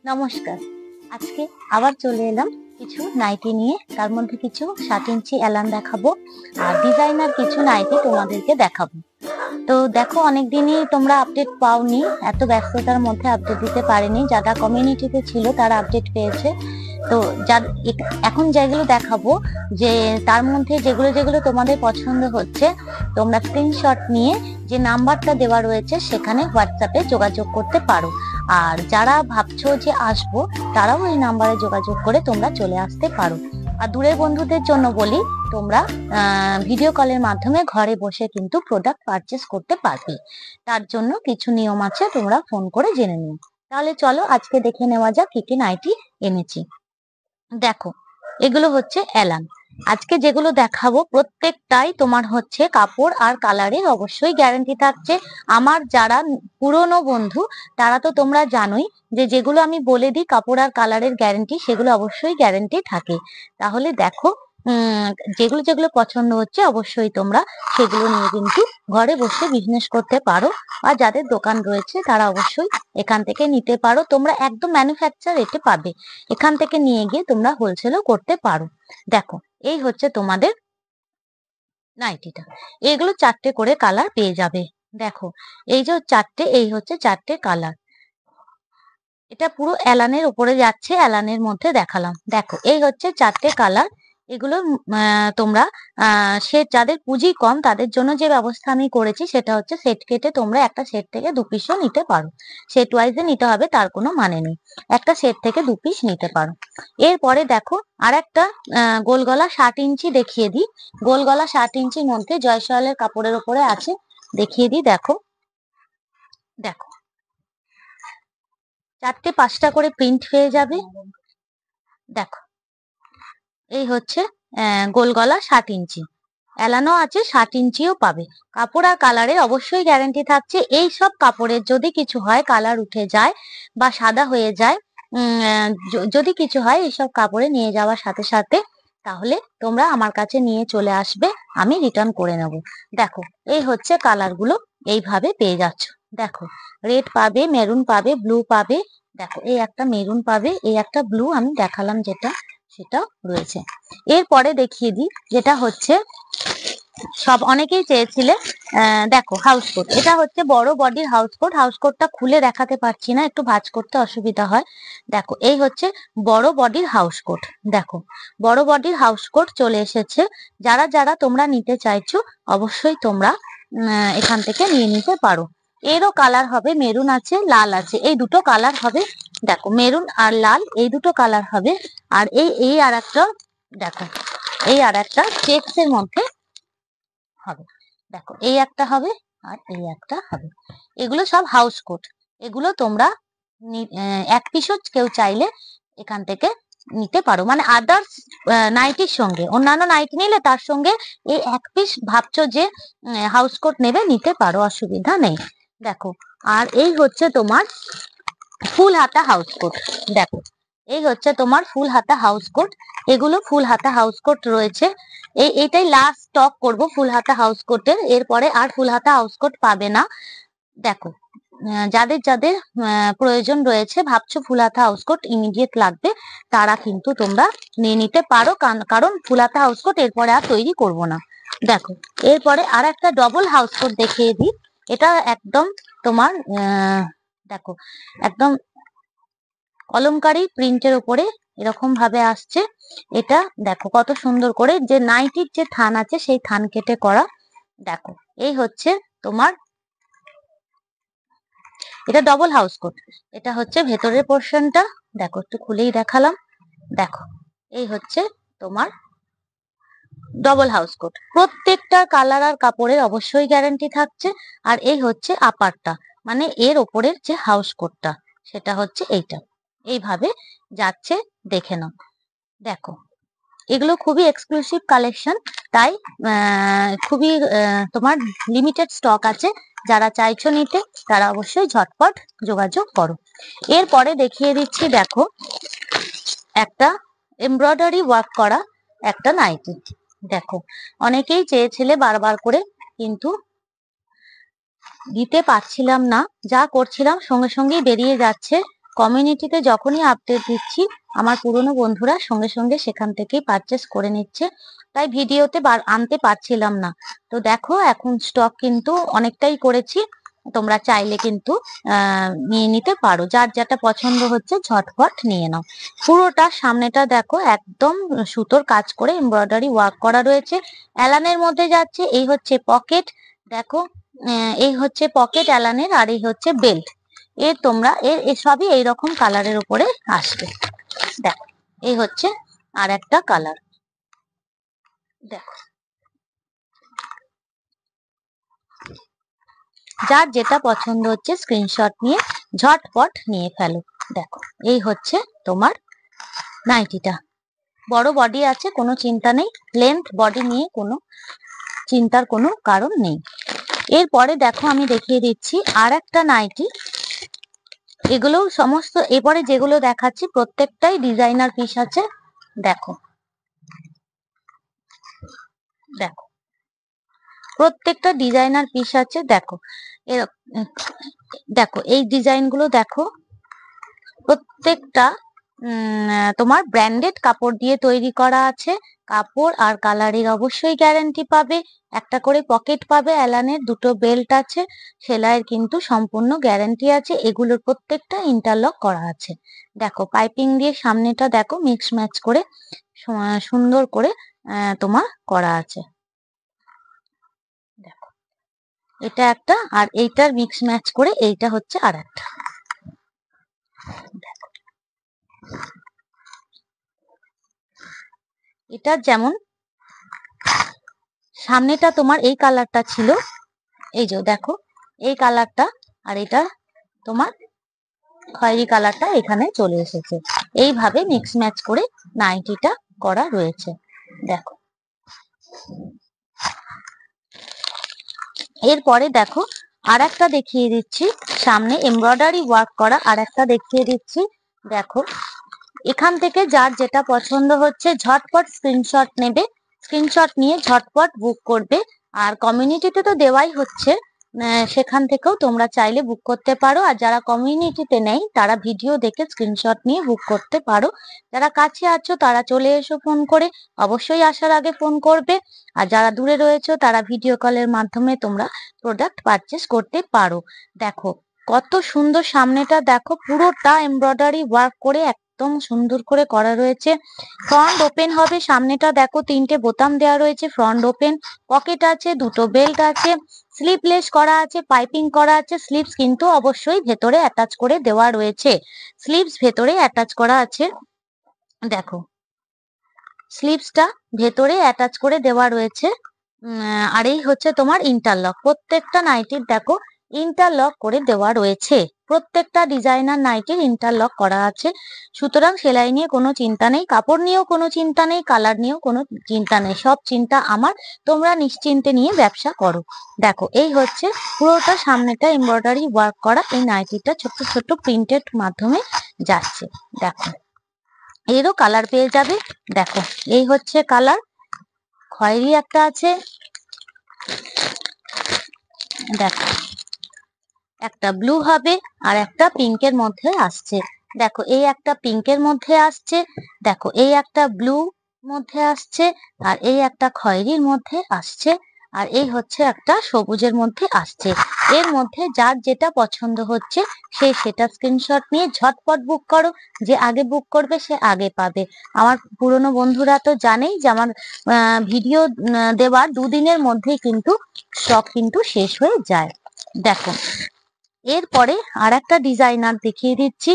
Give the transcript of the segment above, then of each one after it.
নমস্কার। আজকে আবার চলে এলাম কিছু নাইটি নিয়ে। তার মধ্যে কিছু 7 ইঞ্চি এলান দেখাবো আর ডিজাইনার কিছু নাইটি তোমাদেরকে দেখাবো। তো দেখো, অনেকদিনই তোমরা আপডেট পাওনি, এত ব্যস্ততার মধ্যে আপডেট দিতে পারিনি। যারা কমিউনিটিতে ছিল তারা আপডেট পেয়েছে। তো এখন যেগুলো দেখাবো, যে তার মধ্যে যেগুলো যেগুলো তোমাদের পছন্দ হচ্ছে, তোমরা স্ক্রিনশট নিয়ে যে নাম্বারটা দেওয়া রয়েছে সেখানে হোয়াটসঅ্যাপে যোগাযোগ করতে পারো। আর যারা ভাবছো যে আসবো, তারাও এই নাম্বারে যোগাযোগ করে তোমরা চলে আসতে পারো। আর দূরের বন্ধুদের জন্য বলি, তোমরা ভিডিও কলের মাধ্যমে ঘরে বসে কিন্তু প্রোডাক্ট পারচেস করতে পারবে। তার জন্য কিছু নিয়ম আছে, তোমরা ফোন করে জেনে নিও। তাহলে চলো আজকে দেখে নেওয়া যাক কি কি নাইটি এনেছি। দেখো, এগুলো হচ্ছে এলান। আজকে যেগুলো দেখাবো প্রত্যেকটাই তোমার হচ্ছে কাপড় আর কালারের অবশ্যই গ্যারান্টি থাকছে। আমার যারা পুরনো বন্ধু তারা তো তোমরা জানোই যে যেগুলো আমি বলে দিই কাপড় আর কালারের গ্যারান্টি, সেগুলো অবশ্যই গ্যারান্টি থাকে। তাহলে দেখো, যেগুলো যেগুলো পছন্দ হচ্ছে অবশ্যই তোমরা সেগুলো নিয়ে কিন্তু ঘরে বসে বিজনেস করতে পারো। আর যাদের দোকান রয়েছে তারা অবশ্যই এখান থেকে নিতে পারো। তোমরা একদম ম্যানুফ্যাকচার রেটে পাবে, এখান থেকে নিয়ে গিয়ে তোমরা হোলসেলও করতে পারো। দেখো, এই হচ্ছে তোমাদের নাইটিটা। এগুলো 4টে করে কালার পেয়ে যাবে। দেখো, এই যে 4টে, এই হচ্ছে 4টে কালার। এটা পুরো এলানের উপরে যাচ্ছে, এলানের মধ্যে দেখালাম। দেখো, এই হচ্ছে 4টে কালার। এগুলো তোমরা সেট, যাদের পুঁজি কম তাদের জন্য যে ব্যবস্থা আমি করেছি সেটা হচ্ছে সেট কেটে তোমরা একটা সেট থেকে 2 পিসও নিতে পারো। সেট ওয়াইজে নিতে হবে তার কোনো মানে নেই, একটা সেট থেকে 2 পিস নিতে পারো। এরপরে দেখো, আর একটা গোল গলা 60 ইঞ্চি দেখিয়ে দিই। গোল গলা 60 ইঞ্চির মধ্যে জয়সওয়ালের কাপড়ের উপরে আছে, দেখিয়ে দিই। দেখো দেখো, 4টে 5টা করে প্রিন্ট হয়ে যাবে। দেখো, এই হচ্ছে গোল গলা 60 ইঞ্চি, এলানো আছে 60 ইঞ্চিও পাবে। কাপড় আর কালারের অবশ্যই গ্যারান্টি থাকছে। এই সব কাপড়ের যদি কিছু হয়, কালার উঠে যায় বা সাদা হয়ে যায়, যদি কিছু হয় এইসব কাপড়ে নিয়ে যাওয়ার সাথে সাথে, তাহলে তোমরা আমার কাছে নিয়ে চলে আসবে, আমি রিটার্ন করে নেব। দেখো, এই হচ্ছে কালার গুলো, এইভাবে পেয়ে যাচ্ছ। দেখো, রেড পাবে, মেরুন পাবে, ব্লু পাবে। দেখো, এই একটা মেরুন পাবে, এই একটা ব্লু আমি দেখালাম যেটা, সেটা রয়েছে। এরপরে দেখিয়ে দিই, যেটা হচ্ছে সব অনেকেই চেয়েছিলে। দেখো, হাউস কোট। এটা হচ্ছে বড় বডির হাউস কোট। হাউস কোটটা খুলে দেখাতে পারছি না, একটু ভাঁজ করতে অসুবিধা হয়। দেখো, এই হচ্ছে বড় বডির হাউস কোট। দেখো, বড় বডির হাউস কোট চলে এসেছে। যারা যারা তোমরা নিতে চাইছো অবশ্যই তোমরা এখান থেকে নিয়ে নিতে পারো। এরও কালার হবে, মেরুন আছে, লাল আছে, এই দুটো কালার হবে। দেখো, মেরুন আর লাল এই দুটো কালার হবে। আর এই আর একটা, দেখো, এই আর একটা চেকস এর মধ্যে হবে। দেখো, এই একটা হবে আর এই একটা হবে। এগুলো সব হাউস কোট। এগুলো তোমরা এক পিসও কেউ চাইলে এখান থেকে নিতে পারো, মানে আদার্স নাইটির সঙ্গে, অন্যান্য নাইটি নিলে তার সঙ্গে এই এক পিস ভাবছো যে হাউস কোট নেবে, নিতে পারো, অসুবিধা নেই। দেখো, আর এই হচ্ছে তোমার ফুল হাতা হাউস কোট। দেখো, এই হচ্ছে তোমার ফুল হাতা হাউস কোট। এগুলো ফুল হাতা হাউস কোট রয়েছে। এইটাই লাস্ট স্টক করব ফুল হাতা হাউস কোটের, এরপরে আর ফুল হাতা হাউস কোট পাবে না। দেখো, যাদের যাদের প্রয়োজন রয়েছে, ভাবছো ফুল হাতা হাউস কোট ইমিডিয়েট লাগবে, তারা কিন্তু তোমরা নিয়ে নিতে পারো, কারণ ফুল হাতা হাউস কোট এরপরে আর তৈরি করব না। দেখো, এরপরে আর একটা ডবল হাউস কোট দেখিয়ে দিই। এটা একদম তোমার দেখো, একদম কলমকারী প্রিন্টের উপরে এরকম ভাবে আসছে। এটা দেখো কত সুন্দর করে, যে নাইটির যে থান আছে সেই থান কেটে করা। দেখো, এই হচ্ছে তোমার, এটা ডবল হাউস কোট। এটা হচ্ছে ভেতরের পোর্শনটা। দেখো, একটু খুলেই দেখালাম। দেখো, এই হচ্ছে তোমার ডবল হাউস কোট। প্রত্যেকটা কালার আর কাপড়ের অবশ্যই গ্যারান্টি থাকছে। আর এই হচ্ছে আপারটা, মানে এর ওপরের যে হাউস কোটটা, সেটা হচ্ছে এইটা। এইভাবে যাচ্ছে, দেখে নাও। দেখো, এগুলো খুবই এক্সক্লুসিভ কালেকশন, তাই খুবই তোমার লিমিটেড স্টক আছে। যারা চাইছো নিতে তারা অবশ্যই ঝটপট যোগাযোগ করো। এরপরে দেখিয়ে দিচ্ছি, দেখো, একটা এমব্রয়ডারি ওয়ার্ক করা একটা নাইটি। দেখো, অনেকেই চেয়েছিলে বারবার করে, কিন্তু দিতে পারছিলাম না, যা করছিলাম সঙ্গে সঙ্গেই বেরিয়ে যাচ্ছে। কমিউনিটিতে যখনই আপডেট দিচ্ছি আমার পুরনো বন্ধুরা সঙ্গে সঙ্গে সেখান থেকেই পারচেস করে নিচ্ছে, তাই ভিডিওতে আনতে পারছিলাম না। তো দেখো এখন স্টক কিন্তু অনেকটাই করেছি, তোমরা চাইলে কিন্তু নিয়ে নিতে পারো, যার যেটা পছন্দ হচ্ছে ঝটপট নিয়ে নাও। পুরোটা সামনেটা দেখো একদম সুতোর কাজ করে এমব্রয়ডারি ওয়ার্ক করা রয়েছে, অ্যালানের মধ্যে যাচ্ছে। এই হচ্ছে পকেট, দেখো এই হচ্ছে পকেট অ্যালানের, আর এই হচ্ছে বেল্ট। তোমরা সবই এইরকম কালারের উপরে আসবে। দেখো এই হচ্ছে আর একটা কালার, দেখো যার যেটা পছন্দ হচ্ছে স্ক্রিনশট নিয়ে ঝটপট নিয়ে ফেলো। দেখো এই হচ্ছে তোমার নাইটিটা, বড় বডি আছে, কোনো চিন্তা নেই, লেন্থ বডি নিয়ে কোনো চিন্তার কোনো কারণ নেই। এরপরে দেখো আমি দেখিয়ে দিচ্ছি আর একটা নাইটি। এগুলো সমস্ত এরপরে যেগুলো দেখাচ্ছি প্রত্যেকটাই ডিজাইনার পিস আছে। দেখো দেখো প্রত্যেকটা ডিজাইনার পিস আছে। দেখো দেখো এই ডিজাইন গুলো দেখো, প্রত্যেকটা তোমার ব্র্যান্ডেড কাপড় দিয়ে তৈরি করা আছে। কাপড় আর কালারের অবশ্যই গ্যারান্টি পাবে, একটা করে পকেট পাবে, অ্যালানের দুটো বেল্ট আছে, সেলাইয়ের কিন্তু সম্পূর্ণ গ্যারান্টি আছে। এগুলোর প্রত্যেকটা ইন্টারলক করা আছে। দেখো পাইপিং দিয়ে সামনেটা দেখো মিক্স ম্যাচ করে সুন্দর করে তোমার করা আছে। দেখো এটা একটা, আর এইটার মিক্স ম্যাচ করে এইটা হচ্ছে আর একটা। এটা যেমন সামনেটা তোমার এই কালারটা ছিল, এই যে দেখো এই কালারটা, আর এটা তোমার খয়েরি কালারটা এখানে চলে এসেছে। এইভাবে মিক্স ম্যাচ করে নাইটিটা করা রয়েছে। দেখো এরপরে দেখো আর একটা দেখিয়ে দিচ্ছি, সামনে এমব্রয়ডারি ওয়ার্ক করা আর একটা দেখিয়ে দিচ্ছি। দেখো এখান থেকে যার যেটা পছন্দ হচ্ছে ঝটপট স্ক্রিনশট নেবে, স্ক্রিনশট নিয়ে ঝটপট বুক করবে। আর কমিউনিটিতে তো দেওয়াই হচ্ছে, সেখান থেকেও তোমরা চাইলে বুক করতে পারো। আর যারা কমিউনিটিতে নেই তারা ভিডিও দেখে স্ক্রিনশট নিয়ে বুক করতে পারো। যারা কাছে আছো তারা চলে এসো ফোন করে, অবশ্যই আসার আগে ফোন করবে। আর যারা দূরে রয়েছো তারা ভিডিও কলের মাধ্যমে তোমরা প্রোডাক্ট পারচেস করতে পারো। দেখো কত সুন্দর সামনেটা, দেখো পুরোটা এমব্রয়ডারি ওয়ার্ক করে একদম সুন্দর করে করা রয়েছে। ফ্রন্ট ওপেন হবে, সামনেটা দেখো তিনটে বোতাম দেওয়া রয়েছে, ফ্রন্ট ওপেন, পকেট আছে, দুটো বেল্ট আছে, স্লিপলেস করা আছে, পাইপিং করা আছে। স্লিভস কিন্তু অবশ্যই ভেতরে অ্যাটাচ করে দেওয়া রয়েছে, স্লিভস ভেতরে অ্যাটাচ করা আছে। দেখো স্লিভসটা ভেতরে অ্যাটাচ করে দেওয়া রয়েছে। আর এই হচ্ছে তোমার ইন্টারলক, প্রত্যেকটা নাইটির দেখো ইন্টারলক করে দেওয়া রয়েছে, প্রত্যেকটা ডিজাইনার নাইটির ইন্টারলক করা আছে। সুতরাং সেলাই নিয়ে কোনো চিন্তা নেই, কাপড় নিয়েও কোনো চিন্তা নেই, কালার নিয়েও কোনো চিন্তা নেই, সব চিন্তা আমার, তোমরা নিশ্চিন্তে নিয়ে ব্যবসা করো। দেখো এই হচ্ছে পুরোটা সামনেটা এমব্রয়ডারি ওয়ার্ক করা এই নাইটিটা ছোট্ট ছোট্ট প্রিন্টেড মাধ্যমে যাচ্ছে। দেখো এরও কালার পেয়ে যাবে। দেখো এই হচ্ছে কালার, খয়েরি একটা আছে, দেখো একটা ব্লু হবে আর একটা পিঙ্কের মধ্যে আসছে। দেখো এই একটা পিঙ্কের মধ্যে আসছে, দেখো এই একটা ব্লু মধ্যে আসছে, আর এই একটা খয়েরির মধ্যে আসছে, আর এই হচ্ছে একটা সবুজের মধ্যে আসছে। এর মধ্যে যার যেটা পছন্দ হচ্ছে সে সেটা স্ক্রিনশট নিয়ে ঝটপট বুক করো, যে আগে বুক করবে সে আগে পাবে। আমার পুরনো বন্ধুরা তো জানেই যে আমার ভিডিও দেওয়ার দুদিনের মধ্যেই কিন্তু স্টক কিন্তু শেষ হয়ে যায়। দেখো এরপরে আর একটা ডিজাইনার দেখিয়ে দিচ্ছি।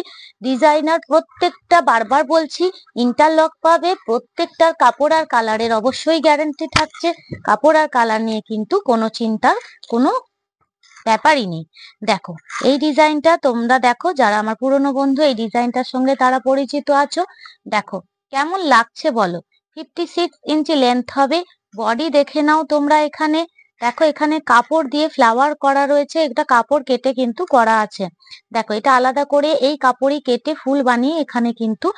ডিজাইনার প্রত্যেকটা বারবার বলছি ইন্টারলক পাবে, প্রত্যেকটার কাপড় আর কালারের অবশ্যই গ্যারান্টি থাকছে। কাপড় আর কালার নিয়ে কিন্তু কোনো চিন্তার কোনো ব্যাপারই নেই। দেখো এই ডিজাইনটা তোমরা দেখো, যারা আমার পুরনো বন্ধু এই ডিজাইনটার সঙ্গে তারা পরিচিত আছো। দেখো কেমন লাগছে বলো, 56 ইঞ্চি লেন্থ হবে, বডি দেখে নাও তোমরা। এখানে দেখো এখানে কাপড় দিয়ে ফ্লাওয়ার করা রয়েছে, এটা কাপড় কেটে কিন্তু করা আছে। দেখো এটা আলাদা করে এই কাপড়ই কেটে ফুল বানিয়ে এখানে কিন্তু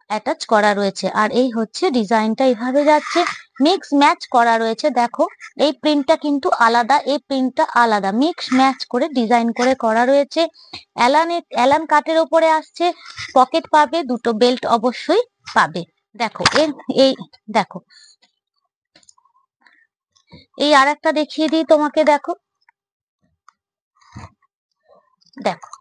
অ্যাটাচ করা রয়েছে। আর এই হচ্ছে ডিজাইনটা এইভাবে যাচ্ছে, মিক্স ম্যাচ করা রয়েছে। দেখো এই প্রিন্টটা কিন্তু আলাদা, এই প্রিন্টটা আলাদা, মিক্স ম্যাচ করে ডিজাইন করে করা রয়েছে। অ্যালান কাটের ওপরে আসছে, পকেট পাবে, দুটো বেল্ট অবশ্যই পাবে। দেখো এই দেখো এই আর একটা দেখিয়ে দিই তোমাকে। দেখো দেখো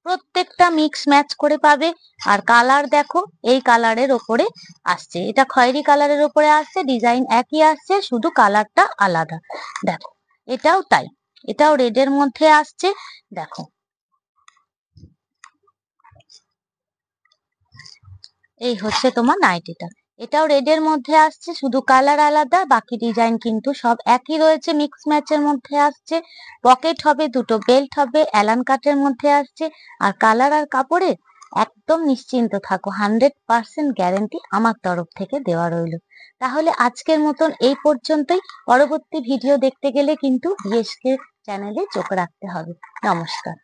প্রত্যেকটা মিক্স ম্যাচ করে পাবে। আর কালার দেখো এই কালারের ওপরে আসছে, এটা খয়েরি কালারের ওপরে আসছে, ডিজাইন একই আসছে, শুধু কালারটা আলাদা। দেখো এটাও তাই, এটাও রেডের মধ্যে আসছে। দেখো এই হচ্ছে তোমার নাইটিটা, এটাও রেডের মধ্যে আসছে, শুধু কালার আলাদা, বাকি ডিজাইন কিন্তু সব একই রয়েছে, মিক্স ম্যাচের মধ্যে আসছে। পকেট হবে, দুটো বেল্ট হবে, অ্যালান কাটের মধ্যে আসছে। আর কালার আর কাপড়ে একদম নিশ্চিন্ত থাকো, 100% গ্যারেন্টি আমার তরফ থেকে দেওয়া রইল। তাহলে আজকের মতন এই পর্যন্তই। পরবর্তী ভিডিও দেখতে গেলে কিন্তু বিএসকে চ্যানেলে চোখ রাখতে হবে। নমস্কার।